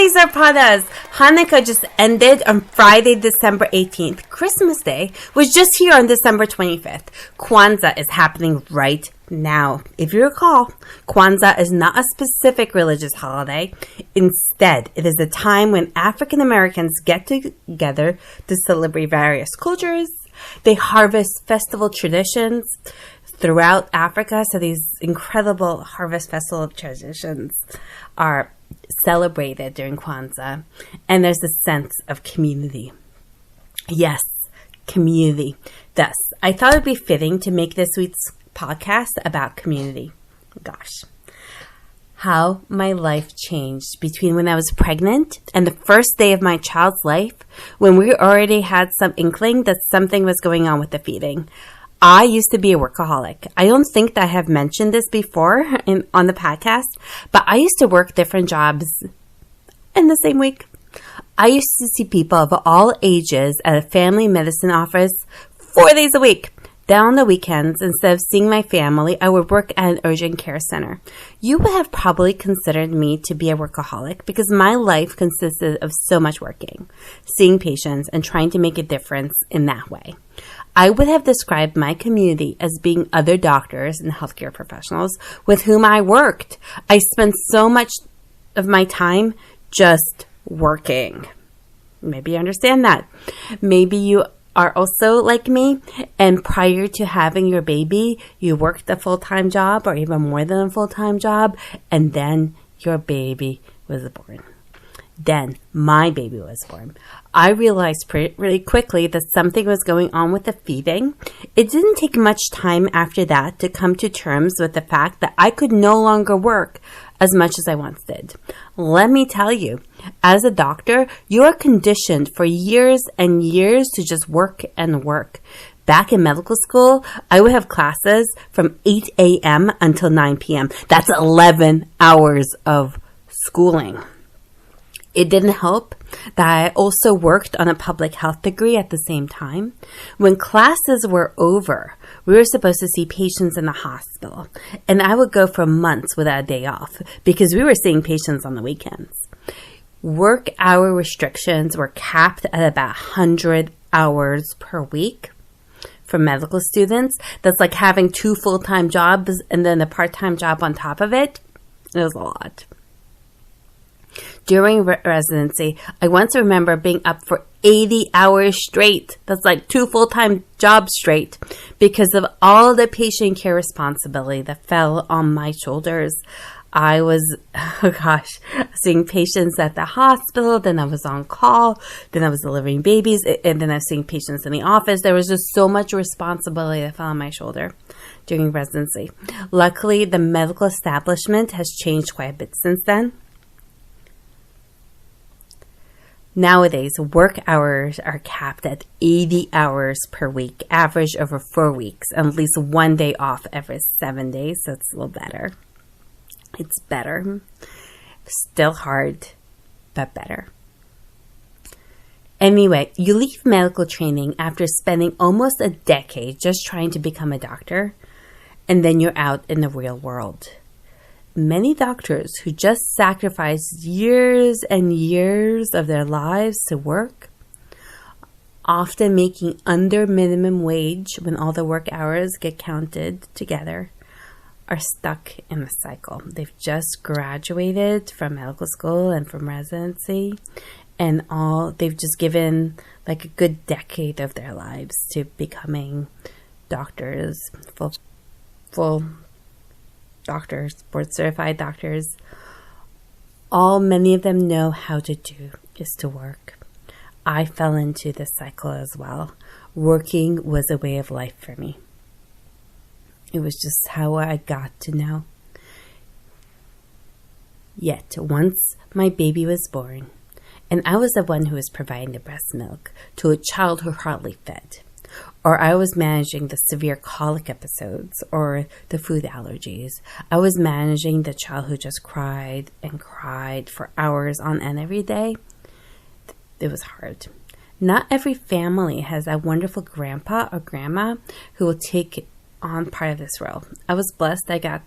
holidays are upon us. Hanukkah just ended on Friday, December 18th. Christmas Day was just here on December 25th. Kwanzaa is happening right now. If you recall, Kwanzaa is not a specific religious holiday. Instead, it is a time when African Americans get together to celebrate various cultures. They harvest festival traditions throughout Africa. So these incredible harvest festival traditions are celebrated during Kwanzaa. And there's a sense of community. Yes, community. Thus, I thought it would be fitting to make this week's podcast about community. Gosh, how my life changed between when I was pregnant and the first day of my child's life, when we already had some inkling that something was going on with the feeding. I used to be a workaholic. I don't think that I have mentioned this before on the podcast, but I used to work different jobs in the same week. I used to see people of all ages at a family medicine office 4 days a week. Then on the weekends, instead of seeing my family, I would work at an urgent care center. You would have probably considered me to be a workaholic because my life consisted of so much working, seeing patients, and trying to make a difference in that way. I would have described my community as being other doctors and healthcare professionals with whom I worked. I spent so much of my time just working. Maybe you understand that. Maybe you are also like me, and prior to having your baby, you worked a full-time job or even more than a full-time job, and then your baby was born. Then my baby was born. I realized really quickly that something was going on with the feeding. It didn't take much time after that to come to terms with the fact that I could no longer work as much as I once did. Let me tell you, as a doctor, you are conditioned for years and years to just work and work. Back in medical school, I would have classes from 8 a.m. until 9 p.m. That's 11 hours of schooling. It didn't help that I also worked on a public health degree at the same time. When classes were over, we were supposed to see patients in the hospital, and I would go for months without a day off because we were seeing patients on the weekends. Work hour restrictions were capped at about 100 hours per week. For medical students, that's like having 2 full-time jobs and then a part-time job on top of it. It was a lot. During residency, I once remember being up for 80 hours straight. That's like 2 full-time jobs straight because of all the patient care responsibility that fell on my shoulders. I was, seeing patients at the hospital, then I was on call, then I was delivering babies, and then I was seeing patients in the office. There was just so much responsibility that fell on my shoulder during residency. Luckily, the medical establishment has changed quite a bit since then. Nowadays, work hours are capped at 80 hours per week, average over 4 weeks, and at least 1 day off every 7 days, so it's a little better. It's better. Still hard, but better. Anyway, you leave medical training after spending almost a decade just trying to become a doctor, and then you're out in the real world. Many doctors who just sacrificed years and years of their lives to work, often making under minimum wage when all the work hours get counted together, are stuck in the cycle. They've just graduated from medical school and from residency, and they've just given like a good decade of their lives to becoming doctors, full doctors, board certified doctors. All many of them know how to do is to work. I fell into this cycle as well. Working was a way of life for me. It was just how I got to know. Yet, once my baby was born, and I was the one who was providing the breast milk to a child who hardly fed, or I was managing the severe colic episodes or the food allergies. I was managing the child who just cried and cried for hours on end every day. It was hard. Not every family has a wonderful grandpa or grandma who will take on part of this role. I was blessed I got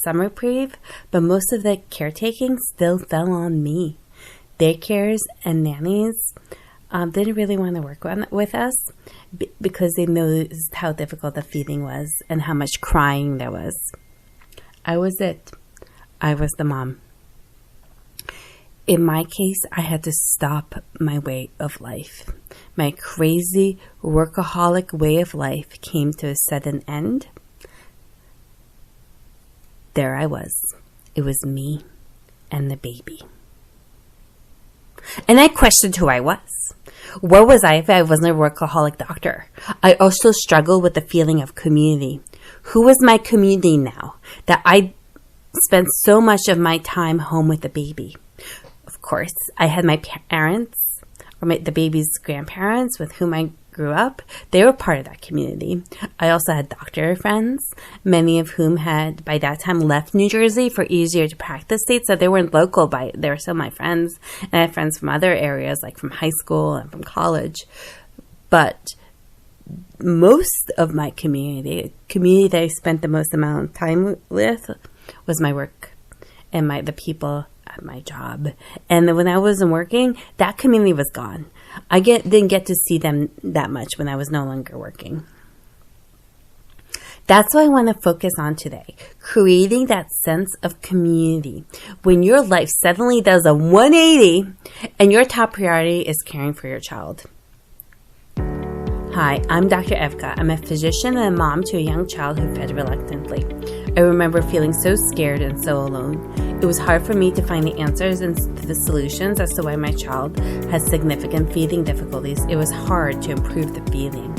some reprieve, but most of the caretaking still fell on me. daycares and nannies didn't really want to work with us because they noticed how difficult the feeding was and how much crying there was. I was it. I was the mom. In my case, I had to stop my way of life. My crazy workaholic way of life came to a sudden end. There I was. It was me and the baby. And I questioned who I was. Where was I if I wasn't a workaholic doctor? I also struggled with the feeling of community. Who was my community now that I spent so much of my time home with the baby? Of course, I had my parents, or the baby's grandparents with whom I grew up. They were part of that community. I also had doctor friends, many of whom had by that time left New Jersey for easier to practice states, so they weren't local, but they were still my friends. And I had friends from other areas, like from high school and from college. But most of my community that I spent the most amount of time with, was my work and the people at my job. And when I wasn't working, that community was gone. I didn't get to see them that much when I was no longer working. That's what I want to focus on today, creating that sense of community. When your life suddenly does a 180 and your top priority is caring for your child. Hi, I'm Dr. Evka. I'm a physician and a mom to a young child who fed reluctantly. I remember feeling so scared and so alone. It was hard for me to find the answers and the solutions as to why my child has significant feeding difficulties. It was hard to improve the feeding.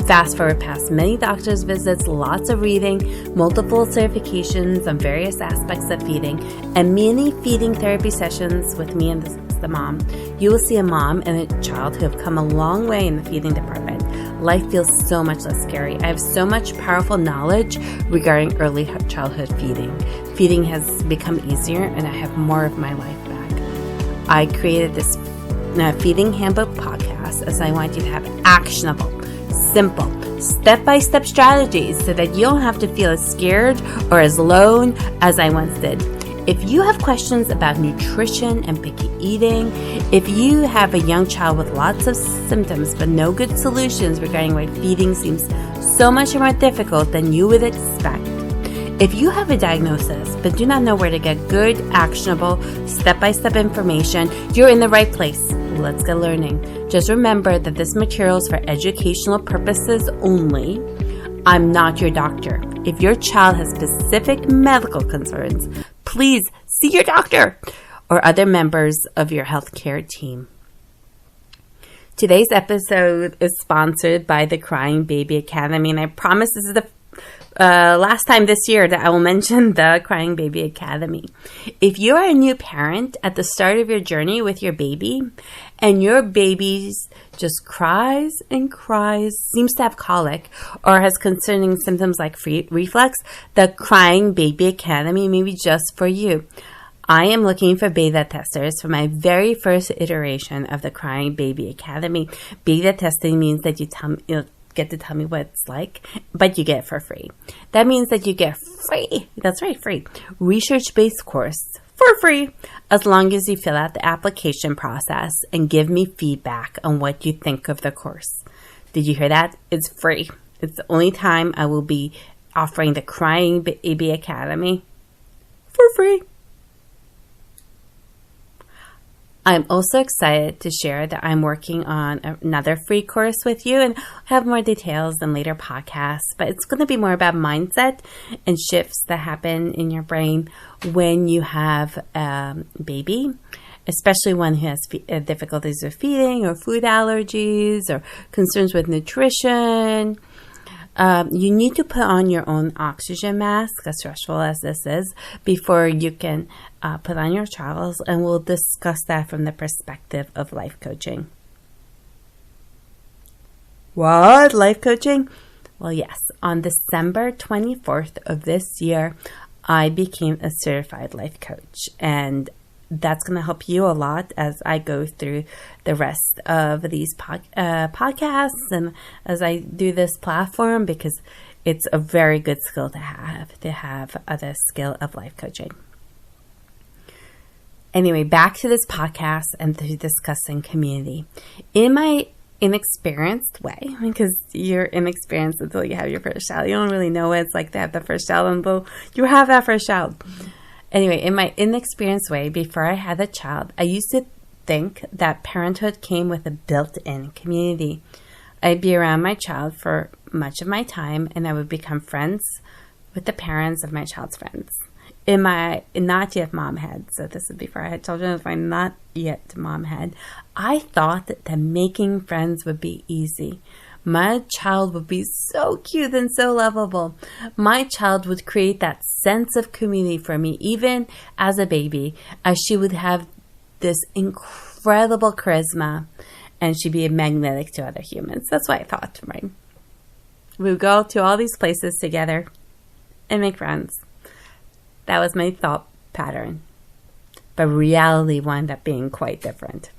Fast forward past many doctor's visits, lots of reading, multiple certifications on various aspects of feeding, and many feeding therapy sessions with me and the mom, you will see a mom and a child who have come a long way in the feeding department. Life feels so much less scary. I have so much powerful knowledge regarding early childhood feeding. Feeding has become easier and I have more of my life back. I created this Feeding Handbook podcast as I want you to have actionable, simple, step-by-step strategies so that you don't have to feel as scared or as alone as I once did. If you have questions about nutrition and picky eating, if you have a young child with lots of symptoms but no good solutions regarding why feeding seems so much more difficult than you would expect, if you have a diagnosis but do not know where to get good, actionable, step-by-step information, you're in the right place. Let's get learning. Just remember that this material is for educational purposes only. I'm not your doctor. If your child has specific medical concerns, please see your doctor or other members of your healthcare team. Today's episode is sponsored by the Crying Baby Academy, and I promise this is the last time this year that I will mention the Crying Baby Academy. If you are a new parent at the start of your journey with your baby and your baby just cries and cries, seems to have colic, or has concerning symptoms like reflux, the Crying Baby Academy may be just for you. I am looking for beta testers for my very first iteration of the Crying Baby Academy. Beta testing means that you get to tell me what it's like, but you get it for free. That means that you get free, that's right, free, research-based course for free, as long as you fill out the application process and give me feedback on what you think of the course. Did you hear that? It's free. It's the only time I will be offering the Crying Baby Academy for free. I'm also excited to share that I'm working on another free course with you, and I'll have more details in later podcasts, but it's going to be more about mindset and shifts that happen in your brain when you have a baby, especially one who has difficulties with feeding or food allergies or concerns with nutrition. You need to put on your own oxygen mask, as stressful as this is, before you can put on your child's, and we'll discuss that from the perspective of life coaching. What? Life coaching? Well, yes. On December 24th of this year, I became a certified life coach, and that's going to help you a lot as I go through the rest of these podcasts and as I do this platform, because it's a very good skill to have the skill of life coaching. Anyway, back to this podcast and to discussing community. In my inexperienced way, because you're inexperienced until you have your first child. You don't really know what it's like to have the first child until you have that first child. Anyway, in my inexperienced way, before I had a child, I used to think that parenthood came with a built-in community. I'd be around my child for much of my time, and I would become friends with the parents of my child's friends. In my not yet mom head, so this is before I had children, it was my not yet mom head, I thought that making friends would be easy. My child would be so cute and so lovable. My child would create that sense of community for me, even as a baby, as she would have this incredible charisma and she'd be magnetic to other humans. That's what I thought, right? We would go to all these places together and make friends. That was my thought pattern. But reality wound up being quite different.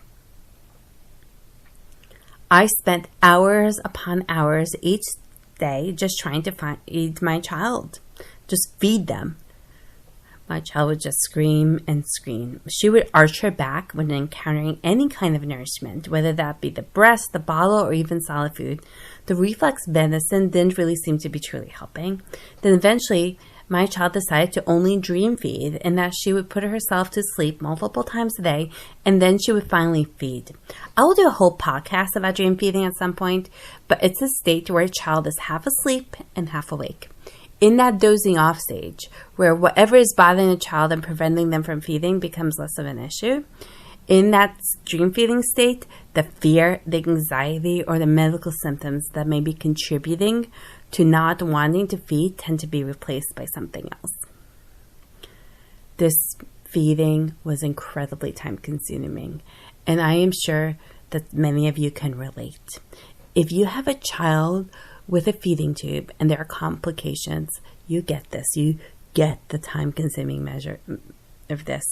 I spent hours upon hours each day just trying to feed my child. Just feed them. My child would just scream and scream. She would arch her back when encountering any kind of nourishment, whether that be the breast, the bottle, or even solid food. The reflex medicine didn't really seem to be truly helping. Then eventually, my child decided to only dream feed, and that she would put herself to sleep multiple times a day, and then she would finally feed. I will do a whole podcast about dream feeding at some point, but it's a state where a child is half asleep and half awake. In that dozing off stage, where whatever is bothering a child and preventing them from feeding becomes less of an issue, in that dream feeding state, the fear, the anxiety, or the medical symptoms that may be contributing to not wanting to feed tend to be replaced by something else. This feeding was incredibly time consuming, and I am sure that many of you can relate. If you have a child with a feeding tube and there are complications, you get this. You get the time consuming measure of this.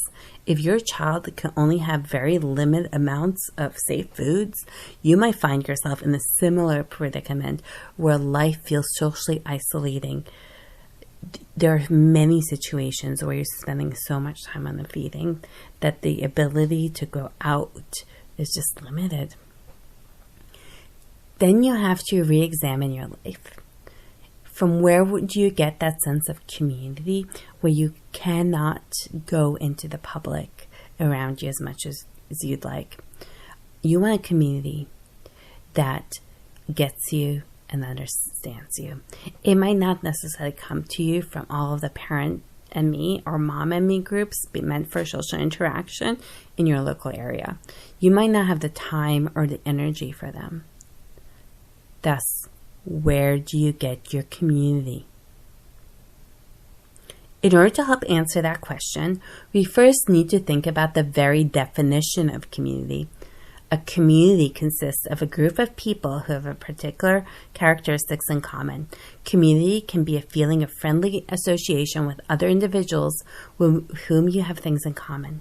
If your child can only have very limited amounts of safe foods, you might find yourself in a similar predicament where life feels socially isolating. There are many situations where you're spending so much time on the feeding that the ability to go out is just limited. Then you have to re-examine your life. From where would you get that sense of community where you cannot go into the public around you as much as you'd like? You want a community that gets you and understands you. It might not necessarily come to you from all of the parent and me or mom and me groups meant for social interaction in your local area. You might not have the time or the energy for them. Thus, where do you get your community? In order to help answer that question, we first need to think about the very definition of community. A community consists of a group of people who have a particular characteristics in common. Community can be a feeling of friendly association with other individuals with whom you have things in common.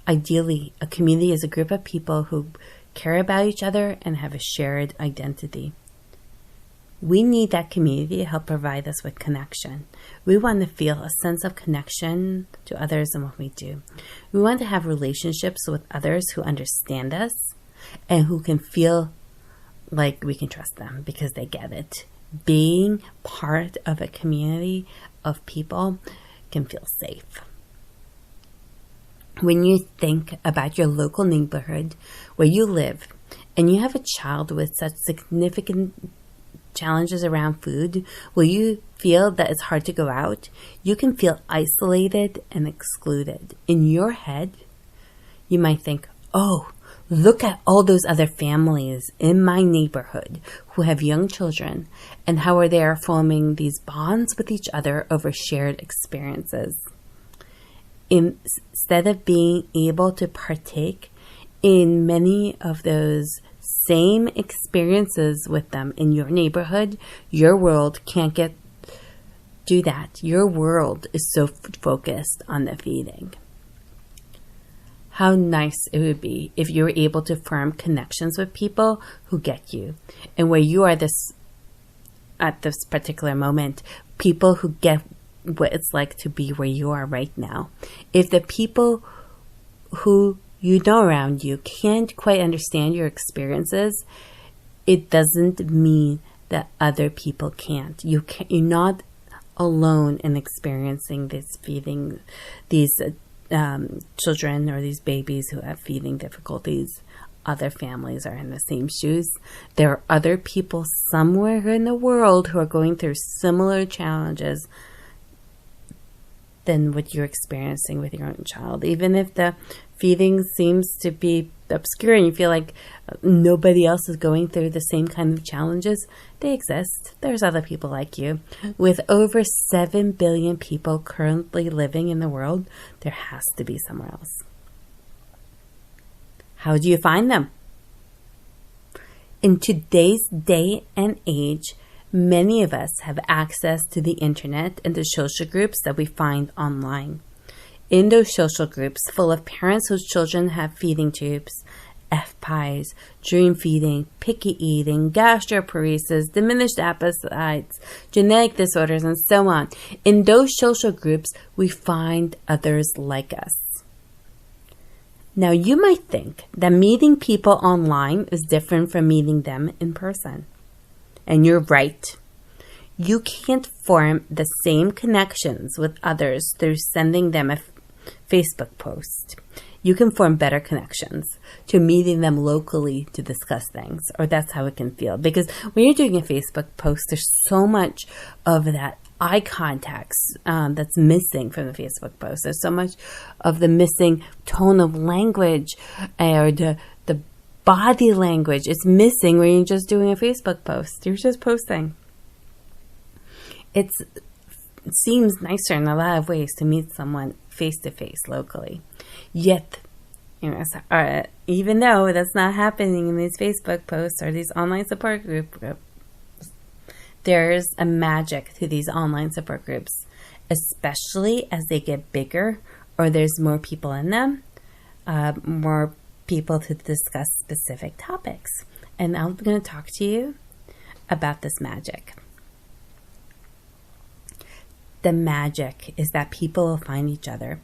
Ideally, a community is a group of people who care about each other and have a shared identity. We need that community to help provide us with connection. We want to feel a sense of connection to others in what we do. We want to have relationships with others who understand us and who can feel like we can trust them because they get it. Being part of a community of people can feel safe. When you think about your local neighborhood where you live and you have a child with such significant challenges around food, will you feel that it's hard to go out? You can feel isolated and excluded. In your head, you might think, oh, look at all those other families in my neighborhood who have young children and how they are forming these bonds with each other over shared experiences. Instead of being able to partake in many of those same experiences with them in your neighborhood, your world can't do that. Your world is so focused on the feeding. How nice it would be if you were able to form connections with people who get you and where you are at this particular moment, people who get what it's like to be where you are right now. If the people who you know around you can't quite understand your experiences, it doesn't mean that other people can't. You're not alone in experiencing this feeding, these children or these babies who have feeding difficulties. Other families are in the same shoes. There are other people somewhere in the world who are going through similar challenges than what you're experiencing with your own child. Even if the feeding seems to be obscure and you feel like nobody else is going through the same kind of challenges, they exist. There's other people like you. With over 7 billion people currently living in the world, there has to be somewhere else. How do you find them? In today's day and age, many of us have access to the internet and the social groups that we find online. In those social groups full of parents whose children have feeding tubes, FPIES, dream feeding, picky eating, gastroparesis, diminished appetites, genetic disorders, and so on. In those social groups, we find others like us. Now, you might think that meeting people online is different from meeting them in person. And you're right. You can't form the same connections with others through sending them a Facebook post. You can form better connections to meeting them locally to discuss things, or that's how it can feel. Because when you're doing a Facebook post, there's so much of that eye contact that's missing from the Facebook post. There's so much of the missing tone of language or the body language. It's missing when you're just doing a Facebook post. You're just posting. It seems nicer in a lot of ways to meet someone face-to-face locally. Yet, even though that's not happening in these Facebook posts or these online support groups, there's a magic to these online support groups, especially as they get bigger or there's more people in them, more people to discuss specific topics. And I'm going to talk to you about this magic. The magic is that people will find each other.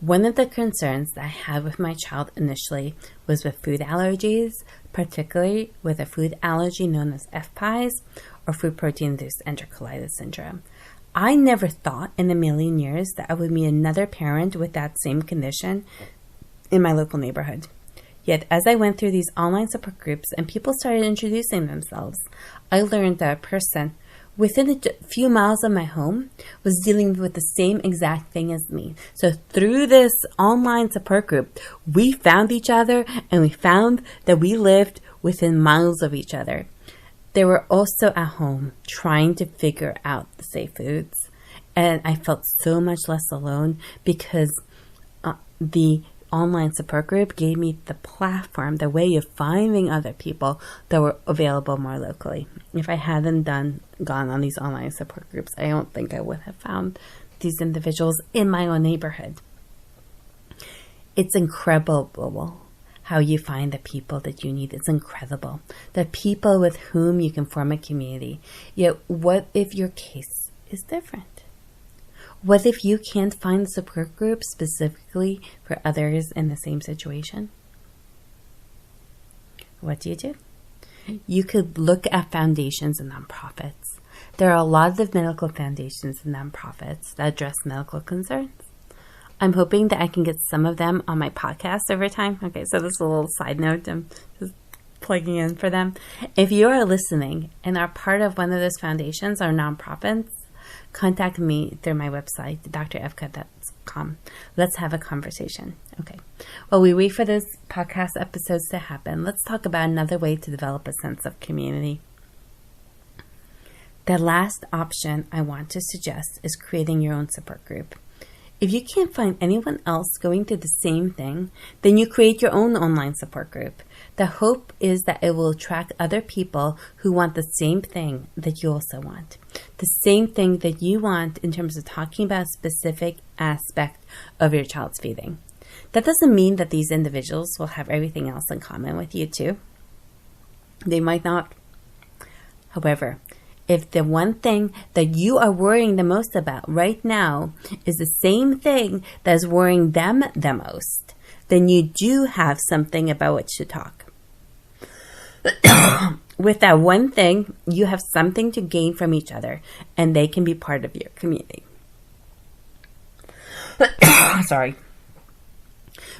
One of the concerns that I had with my child initially was with food allergies, particularly with a food allergy known as FPIES or food protein-induced enterocolitis syndrome. I never thought in a million years that I would meet another parent with that same condition in my local neighborhood. Yet, as I went through these online support groups and people started introducing themselves, I learned that a person within a few miles of my home was dealing with the same exact thing as me. So through this online support group, we found each other and we found that we lived within miles of each other. They were also at home trying to figure out the safe foods. And I felt so much less alone because the online support group gave me the platform, the way of finding other people that were available more locally. If I hadn't gone on these online support groups, I don't think I would have found these individuals in my own neighborhood. It's incredible how you find the people that you need. It's incredible. The people with whom you can form a community. Yet, what if your case is different? What if you can't find a support group specifically for others in the same situation? What do? You could look at foundations and nonprofits. There are a lot of medical foundations and nonprofits that address medical concerns. I'm hoping that I can get some of them on my podcast over time. Okay, so this is a little side note. I'm just plugging in for them. If you are listening and are part of one of those foundations or nonprofits, contact me through my website, drevka.com. Let's have a conversation. Okay. While we wait for those podcast episodes to happen, let's talk about another way to develop a sense of community. The last option I want to suggest is creating your own support group. If you can't find anyone else going through the same thing, then you create your own online support group. The hope is that it will attract other people who want the same thing that you also want. The same thing that you want in terms of talking about a specific aspect of your child's feeding. That doesn't mean that these individuals will have everything else in common with you too. They might not. However, if the one thing that you are worrying the most about right now is the same thing that is worrying them the most, then you do have something about which to talk. With that one thing, you have something to gain from each other, and they can be part of your community. Sorry.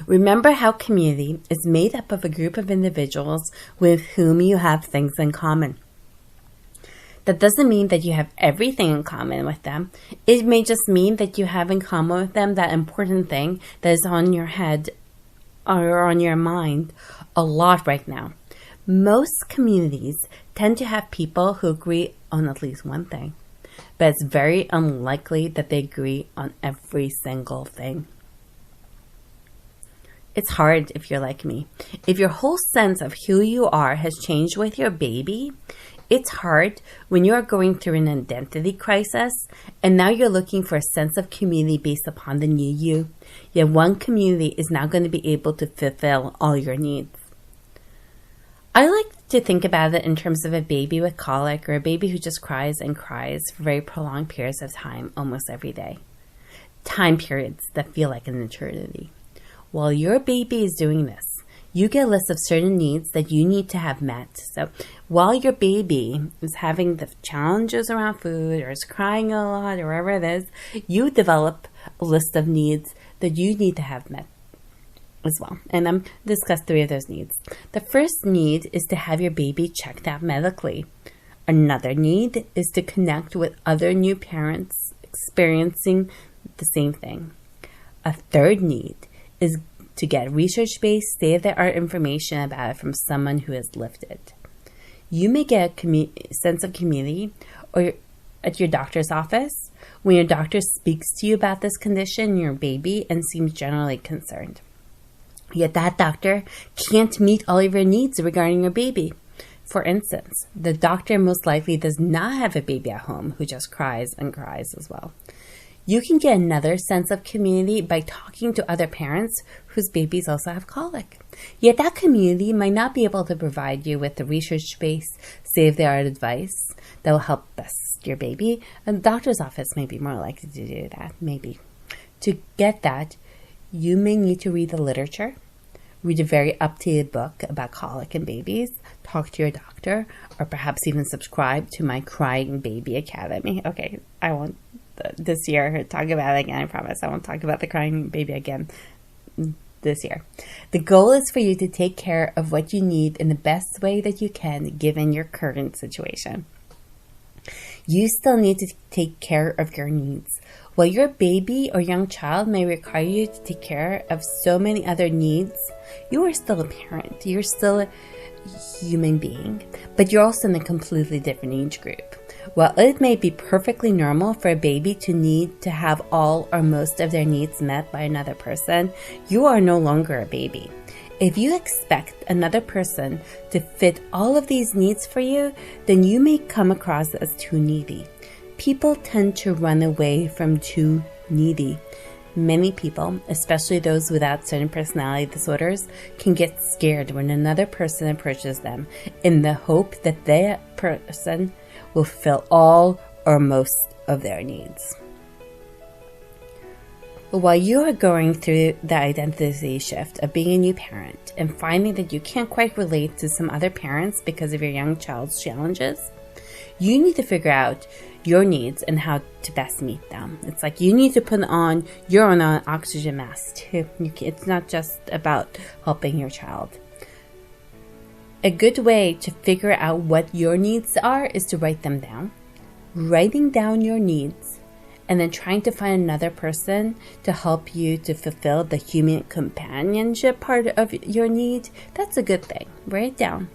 Remember how community is made up of a group of individuals with whom you have things in common. That doesn't mean that you have everything in common with them. It may just mean that you have in common with them that important thing that is on your head or on your mind a lot right now. Most communities tend to have people who agree on at least one thing, but it's very unlikely that they agree on every single thing. It's hard if you're like me. If your whole sense of who you are has changed with your baby, it's hard when you are going through an identity crisis and now you're looking for a sense of community based upon the new you. Yet one community is now going to be able to fulfill all your needs. I like to think about it in terms of a baby with colic or a baby who just cries and cries for very prolonged periods of time almost every day. Time periods that feel like an eternity. While your baby is doing this, you get a list of certain needs that you need to have met. So while your baby is having the challenges around food or is crying a lot or whatever it is, you develop a list of needs that you need to have met as well. And I'm discuss 3 of those needs. The first need is to have your baby checked out medically. Another need is to connect with other new parents experiencing the same thing. A third need is to get research-based, state-of-the-art information about it from someone who has lived it. You may get a sense of community or at your doctor's office when your doctor speaks to you about this condition, your baby, and seems generally concerned. Yet that doctor can't meet all of your needs regarding your baby. For instance, the doctor most likely does not have a baby at home who just cries and cries as well. You can get another sense of community by talking to other parents whose babies also have colic. Yet that community might not be able to provide you with the research-based, state-of-the-art advice that will help best your baby. A doctor's office may be more likely to do that, maybe. To get that, you may need to read the literature, read a very up-to-date book about colic in babies, talk to your doctor, or perhaps even subscribe to my Crying Baby Academy. Okay, I won't this year talk about it again, I promise. I won't talk about the crying baby again this year. The goal is for you to take care of what you need in the best way that you can given your current situation. You still need to take care of your needs. While your baby or young child may require you to take care of so many other needs, you are still a parent. You're still a human being, but you're also in a completely different age group. While it may be perfectly normal for a baby to need to have all or most of their needs met by another person, you are no longer a baby. If you expect another person to fit all of these needs for you, then you may come across as too needy. People tend to run away from too needy. Many people, especially those without certain personality disorders, can get scared when another person approaches them in the hope that that person will fill all or most of their needs. While you are going through the identity shift of being a new parent and finding that you can't quite relate to some other parents because of your young child's challenges, you need to figure out your needs and how to best meet them. It's like you need to put on your own oxygen mask too. It's not just about helping your child. A good way to figure out what your needs are is to write them down. Writing down your needs and then trying to find another person to help you to fulfill the human companionship part of your need, that's a good thing. Write it down.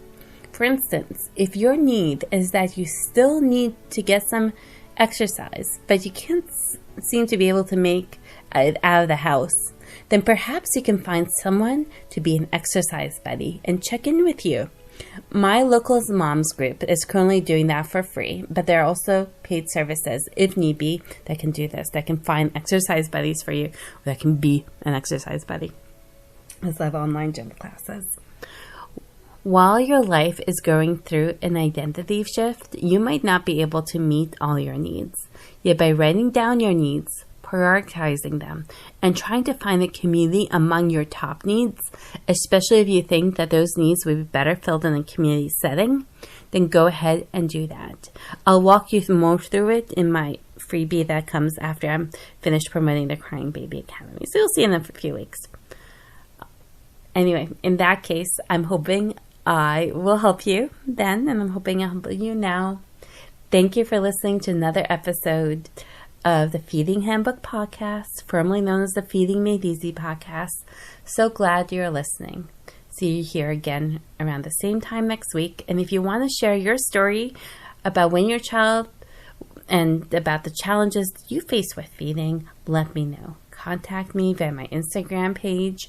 For instance, if your need is that you still need to get some exercise, but you can't seem to be able to make it out of the house, then perhaps you can find someone to be an exercise buddy and check in with you. My local moms group is currently doing that for free, but there are also paid services, if need be, that can do this, that can find exercise buddies for you, or that can be an exercise buddy. I have online gym classes. While your life is going through an identity shift, you might not be able to meet all your needs. Yet by writing down your needs, prioritizing them and trying to find the community among your top needs, especially if you think that those needs would be better filled in a community setting, then go ahead and do that. I'll walk you more through it in my freebie that comes after I'm finished promoting the Crying Baby Academy. So you'll see in a few weeks. Anyway, in that case, I'm hoping I will help you then, and I'm hoping I'll help you now. Thank you for listening to another episode of the Feeding Handbook Podcast, formerly known as the Feeding Made Easy Podcast. So glad you're listening. See you here again around the same time next week. And if you want to share your story about when your child and about the challenges you face with feeding, let me know. Contact me via my Instagram page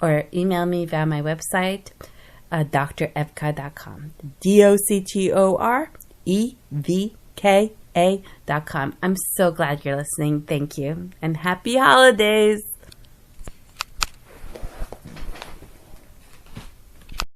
or email me via my website, drevka.com. DOCTOREVKA.com. I'm so glad you're listening. Thank you. And happy holidays.